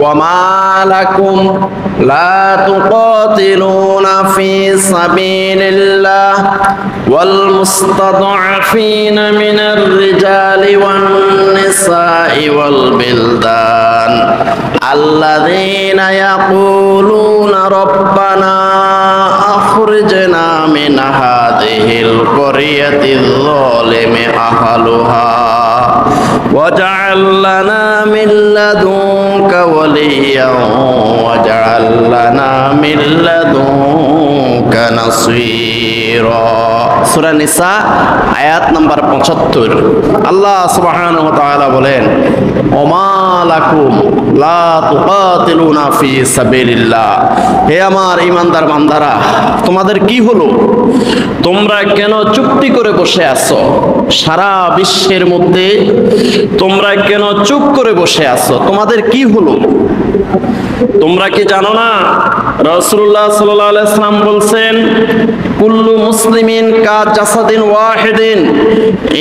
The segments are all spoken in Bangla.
وما لكم لا تقاتلون في سبيل الله والمستضعفين من الرجال والنساء والبلدان الذين يقولون ربنا أخرجنا من هذه القرية الظالم أهلها واجعل لنا من لدنك وليا واجعل لنا من لدنك نصيرا সূরা নিসা আয়াত নাম্বার 75 আল্লাহ সুবহানাহু ওয়া তাআলা বলেন ওমা লাকুম লা তুকাতিলুনা ফি সাবিলিল্লাহ হে আমার ঈমানদার বান্দারা তোমাদের কি হলো তোমরা কেন চুক্তি করে বসে আছো সারা বিশ্বের মধ্যে তোমরা কেন চুপ করে বসে আছো তোমাদের কি হলো তোমরা কি জানো না রাসূলুল্লাহ সাল্লাল্লাহু আলাইহি ওয়াসাল্লাম বলেন কুল্লু মুসলিমিন কা জাসাদিন ওয়াহিদিন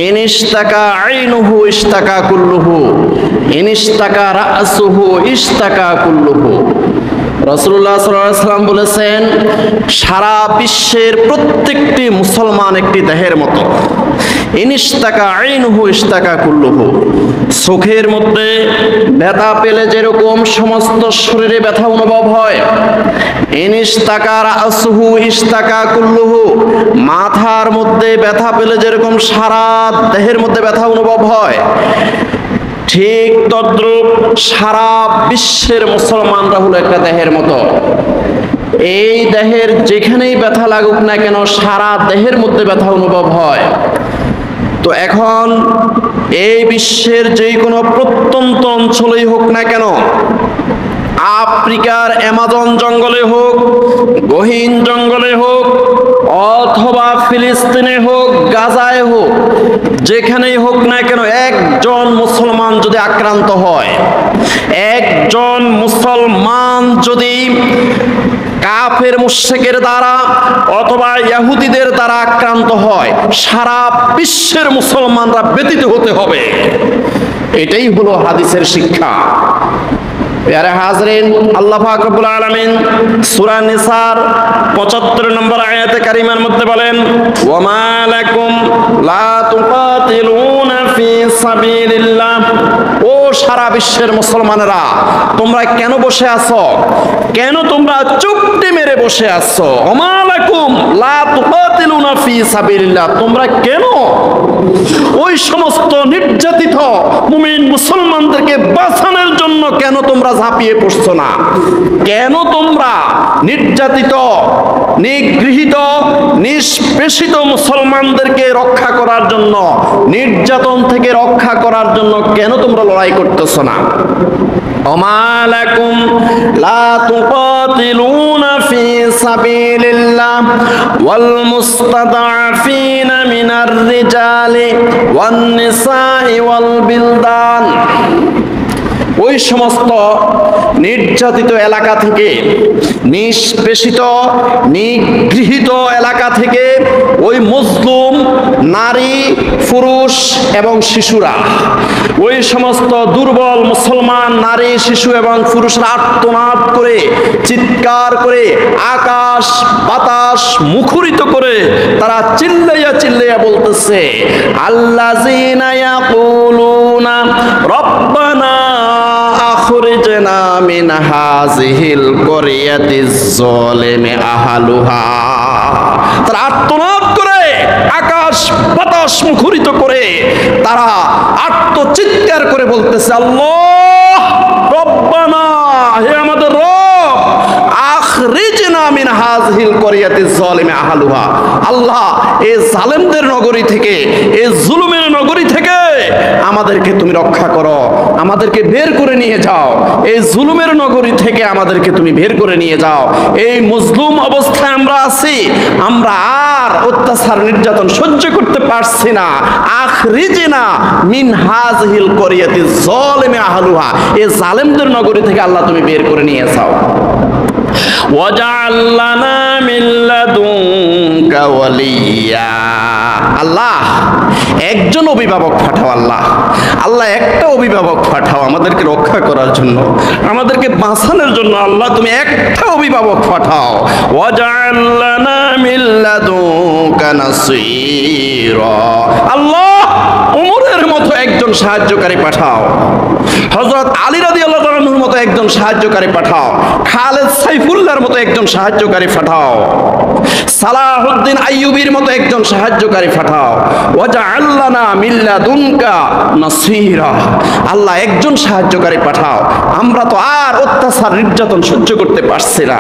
ইনিশতাকা আইনুহু ইশতাকা কুল্লুহু ইনিশতাকা রাসুহু ইশতাকা কুল্লুহু রাসূলুল্লাহ সাল্লাল্লাহু আলাইহি ওয়াসাল্লাম বলেছেন সারা বিশ্বের প্রত্যেকটি মুসলমান একটি দেহের মতো ইনিশতাকা আইনুহু ইশতাকা কুল্লুহু চোখের মধ্যে ব্যথা পেলে যেরকম সমস্ত শরীরে ব্যথা অনুভব হয় ইনিশতাকা রাসুহু ইশতাকা কুল্লুহু মাথার মধ্যে ব্যথা পেলে যেরকম সারা দেহের মধ্যে ব্যথা অনুভব হয় ঠিক তদ্রূপ সারা বিশ্বের মুসলমানরা হলো একটা দেহের মতো এই দেহের যেখানেই ব্যথা লাগুক না কেন সারা দেহের মধ্যে ব্যথা অনুভব হয় তো এখন এই বিশ্বের যে কোনো প্রত্যন্ত অঞ্চলেই হোক না কেন আফ্রিকার অ্যামাজন জঙ্গলে হোক গহীন জঙ্গলে হোক অথবা ফিলিস্তিনে হোক গাজায় হোক যেখানেই হোক না কেন একজন মুসলমান যদি আক্রান্ত হয় একজন মুসলমান যদি কাফের মুশরিকের দ্বারা অথবা ইহুদিদের দ্বারা আক্রান্ত হয় সারা বিশ্বের মুসলমানরা ব্যতীত হতে হবে এটাই হলো হাদিসের শিক্ষা প্যারে হাজরিন আল্লাহ পাক রব্বুল আলামিন সূরা নিসার 75 নম্বর আয়াতে কারিমার মধ্যে বলেন ওয়ামা লাকুম লা তুকাতিলুনা ফি সাবিলিল্লাহ ও সারা বিশ্বের মুসলমানেরা তোমরা কেন বসে আছো কেন তোমরা চুপটি মেরে বসে আছো ওয়ামা লাকুম লা তুকাতিলুনা ফি সাবিলিল্লাহ তোমরা কেন ওই সমস্ত নির্যাতিত মুমিন মুসলমানদেরকে বাঁচানোর জন্য কেন তোমরা ঝাঁপিয়ে পড়ছো না কেন তোমরা নির্যাতিত নিগৃহীত নিষ্পেষিত মুসলমানদেরকে রক্ষা করার জন্য নির্যাতন থেকে রক্ষা করার জন্য কেন তোমরা লড়াই করতেছো না ওমা লাকুম লা তুকাতিলুনা ফি সাবিলিল্লাহ ওয়াল মুস্তাদআফিনা মিনার রিজালি ওয়ান নিসাই ওয়াল বিলদান ওই সমস্ত নির্যাতিত এলাকা থেকে নিষ্পেষিত নিগৃহীত এলাকা থেকে ওই মুসলিম নারী পুরুষ এবং শিশুরা ওই সমস্ত দুর্বল মুসলমান নারী শিশু এবং পুরুষরা আর্তনাদ করে চিৎকার করে আকাশ বাতাস মুখরিত করে তারা চিল্লাইয়া চিল্লাইয়া বলতেছে আল্লাযিনা ইয়াকুলুনা রব্বানা আখরিজনা মিন হাযিহিল করিয়াতিজ যালিমি আহলুহা তারা আর্তনাদ করে আকাশ বাতাস মুখরিত করে তারা আর্তচিৎকার করে বলতেছে আল্লাহ রব্বানা হে আমাদের রব আখরিজনা মিন হাযিহিল করিয়াতিজ যালিমি আহলুহা আল্লাহ এই জালেমদের নগরী থেকে এই জুলুমের নগরী থেকে আমাদেরকে তুমি রক্ষা করো আমাদেরকে বের করে নিয়ে যাও এই জুলুমের নগরী থেকে আমাদেরকে তুমি বের করে নিয়ে যাও এই মজলুম অবস্থায় আমরা আছি আমরা আর অত্যাচার নির্যাতন সহ্য করতে পারছি না আখরিজনা মিন হাযিহিল করিয়াতিজ যালিমি আহলুহা এই জালেমদের নগরী থেকে আল্লাহ তুমি বের করে নিয়ে যাও ওয়াজআল লানা মিন লাদুনকা ওয়ালিয়া আল্লাহ একজন অভিভাবক পাঠাও আল্লাহ। আল্লাহ একটা অভিভাবক পাঠাও আমাদেরকে রক্ষা করার জন্য, আমাদেরকে বাঁচানোর জন্য। আল্লাহ তুমি একটা অভিভাবক পাঠাও। ওয়াজআল লানা মিন লাদুনকা নাসীরা। আল্লাহ ওমরের মতো একজন সাহায্যকারী পাঠাও, হযরত আলী রাদিয়াল্লাহু তাআলার মতো একজন সাহায্যকারী পাঠাও, খালেদ সাইফুল্লাহর মতো একজন সাহায্যকারী পাঠাও, সালাহুদ্দিন আইয়ুবীর মতো একজন সাহায্যকারী পাঠাও। ওয়াজআল লানা মিন লাদুনকা নাসীরা। আল্লাহ একজন সাহায্যকারী পাঠাও, আমরা তো আর অত্যাচার নির্যাতন সহ্য করতে পারছি না।